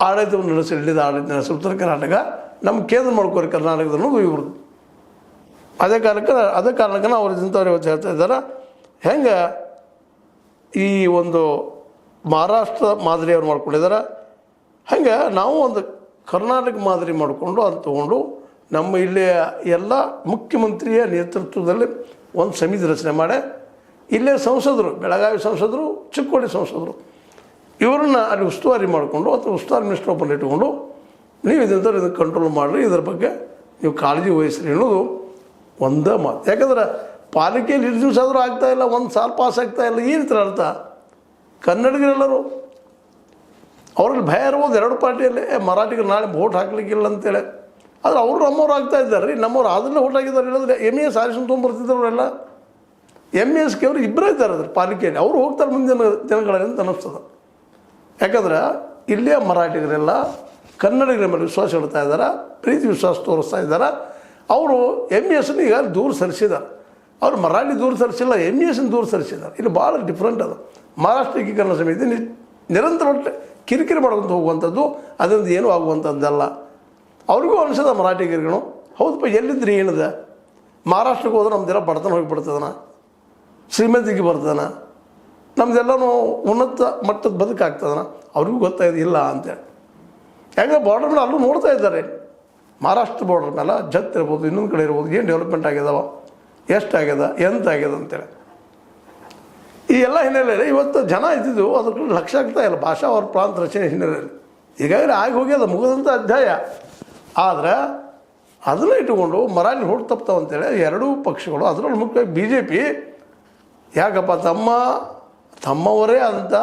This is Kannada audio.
ಆಡಳಿತವನ್ನು ನಡೆಸಿ ಹಿಡಿದ ಆಡಳಿತ ನಡೆಸಿ ಉತ್ತರ ಕರ್ನಾಟಕ ನಮ್ಮ ಕೇಂದ್ರ ಮಾಡ್ಕೋರಿ ಕರ್ನಾಟಕದಲ್ಲೂ ಇವ್ರದ್ದು. ಅದೇ ಕಾರಣಕ್ಕೆ ನಾವು ಇಂಥವ್ರು ಇವತ್ತು ಹೇಳ್ತಾ ಇದ್ದಾರೆ ಹೆಂಗೆ ಈ ಒಂದು ಮಹಾರಾಷ್ಟ್ರ ಮಾದರಿ ಅವ್ರು ಮಾಡ್ಕೊಂಡಿದ್ದಾರೆ, ಹಂಗೆ ನಾವು ಒಂದು ಕರ್ನಾಟಕ ಮಾದರಿ ಮಾಡಿಕೊಂಡು ಅದು ತೊಗೊಂಡು ನಮ್ಮ ಇಲ್ಲಿಯ ಎಲ್ಲ ಮುಖ್ಯಮಂತ್ರಿಯ ನೇತೃತ್ವದಲ್ಲಿ ಒಂದು ಸಮಿತಿ ರಚನೆ ಮಾಡಿ ಇಲ್ಲೇ ಸಂಸದರು, ಬೆಳಗಾವಿ ಸಂಸದರು, ಚಿಕ್ಕೋಡಿ ಸಂಸದರು ಇವ್ರನ್ನ ಅಲ್ಲಿ ಉಸ್ತುವಾರಿ ಮಾಡಿಕೊಂಡು ಅಥವಾ ಉಸ್ತುವಾರಿ ಮಿನಿಸ್ಟರ್ ಓಪನ್ ಇಟ್ಕೊಂಡು ನೀವು ಇದನ್ನು ಕಂಟ್ರೋಲ್ ಮಾಡಿರಿ, ಇದರ ಬಗ್ಗೆ ನೀವು ಕಾಳಜಿ ವಹಿಸ್ರಿ ಅನ್ನೋದು ಒಂದೇ ಮಾತು. ಯಾಕಂದ್ರೆ ಪಾಲಿಕೆಯಲ್ಲಿ ಇಷ್ಟು ದಿವಸ ಆದರೂ ಆಗ್ತಾಯಿಲ್ಲ, ಒಂದು ಸಾಲ ಪಾಸ್ ಆಗ್ತಾಯಿಲ್ಲ, ಈ ರೀತಿ ಅರ್ಥ ಕನ್ನಡಿಗರೆಲ್ಲರೂ ಅವ್ರಲ್ಲಿ ಭಯ ಇರ್ಬೋದು ಎರಡು ಪಾರ್ಟಿಯಲ್ಲಿ ಮರಾಠಿಗರು ನಾಳೆ ವೋಟ್ ಹಾಕ್ಲಿಕ್ಕಿಲ್ಲ ಅಂತೇಳಿ. ಆದರೆ ಅವರು ನಮ್ಮವ್ರು ಆಗ್ತಾ ಇದ್ದಾರೆ ರೀ, ನಮ್ಮವ್ರು ಅದನ್ನೇ ವೋಟ್ ಹಾಕಿದ್ದಾರೆ. ಇಲ್ಲಂದ್ರೆ MES ಆರಿಸ್ಕೊಂಡು ತೊಗೊಂಡ್ಬರ್ತಿದ್ದವರೆಲ್ಲ MES ಅವರು ಇಬ್ಬರೇ ಇದ್ದಾರೆ ಅದ್ರ ಪಾಲಿಕೆಯಲ್ಲಿ, ಅವರು ಹೋಗ್ತಾರೆ ಮುಂದಿನ ದಿನಗಳಲ್ಲಿ ಅಂತ ಅನ್ನಿಸ್ತದೆ. ಯಾಕಂದ್ರೆ ಇಲ್ಲೇ ಮರಾಠಿಗರೆಲ್ಲ ಕನ್ನಡಿಗರ ಮೇಲೆ ವಿಶ್ವಾಸ ಇಡ್ತಾ ಇದ್ದಾರೆ, ಪ್ರೀತಿ ವಿಶ್ವಾಸ ತೋರಿಸ್ತಾ ಇದ್ದಾರೆ. ಅವರು MESನ ಈಗ ದೂರ ಸರಿಸಿದ್ದಾರೆ, ಅವ್ರು ಮರಾಠಿ ದೂರ ಸರಿಸಿಲ್ಲ, MESನ ದೂರ ಸರಿಸಿದ್ದಾರೆ. ಇಲ್ಲಿ ಭಾಳ ಡಿಫ್ರೆಂಟ್ ಅದು. ಮಹಾರಾಷ್ಟ್ರ ಏಕೀಕರಣ ಸಮಿತಿ ನಿರಂತರ ಕಿರಿಕಿರಿ ಮಾಡ್ಕೊಂತ ಹೋಗುವಂಥದ್ದು, ಅದರಿಂದ ಏನೂ ಆಗುವಂಥದ್ದಲ್ಲ. ಅವ್ರಿಗೂ ಅನಿಸದ ಮರಾಠಿಗರಿಗೂ ಹೌದಪ್ಪ ಎಲ್ಲಿದ್ದರೆ ಏನಿದೆ, ಮಹಾರಾಷ್ಟ್ರಕ್ಕೆ ಹೋದ್ರೆ ನಮ್ದೆಲ್ಲ ಬಡತನ ಹೋಗಿಬಿಡ್ತದನ, ಶ್ರೀಮಂತಿಗೆ ಬರ್ತದನ, ನಮ್ಮದೆಲ್ಲನೂ ಉನ್ನತ ಮಟ್ಟದ ಬದುಕಾಗ್ತದನ, ಅವ್ರಿಗೂ ಗೊತ್ತಾಯ್ತು ಇಲ್ಲ ಅಂತೇಳಿ. ಹೆಂಗೆ ಬಾರ್ಡರ್ ಮೇಲೆ ಅಲ್ಲೂ ನೋಡ್ತಾ ಇದ್ದಾರೆ, ಮಹಾರಾಷ್ಟ್ರ ಬಾರ್ಡರ್ ಮೇಲೆ ಜತ್ ಇರ್ಬೋದು, ಇನ್ನೊಂದು ಕಡೆ ಇರ್ಬೋದು, ಏನು ಡೆವಲಪ್ಮೆಂಟ್ ಆಗ್ಯದವ, ಎಷ್ಟಾಗ್ಯದ, ಎಂತಾಗ್ಯದ ಅಂತೇಳಿ. ಈ ಎಲ್ಲ ಹಿನ್ನೆಲೆಯಲ್ಲಿ ಇವತ್ತು ಜನ ಇದ್ದಿದ್ದು ಅದಕ್ಕೆ ಲಕ್ಷ್ಯ ಆಗ್ತಾ ಇಲ್ಲ ಭಾಷಾ ಅವ್ರ ಪ್ರಾಂತ ರಚನೆ ಹಿನ್ನೆಲೆಯಲ್ಲಿ. ಈಗಾಗಲೇ ಆಗಿ ಹೋಗ್ಯದ, ಮುಗಿದಂಥ ಅಧ್ಯಾಯ. ಆದರೆ ಅದನ್ನು ಇಟ್ಟುಕೊಂಡು ಮರಾಠಿ ಹೊಟ್ಟು ತಪ್ತಾವಂತೇಳಿ ಎರಡೂ ಪಕ್ಷಗಳು, ಅದರಲ್ಲಿ ಮುಖ್ಯವಾಗಿ BJP ಯಾಕಪ್ಪ ತಮ್ಮವರೇ ಅಂತ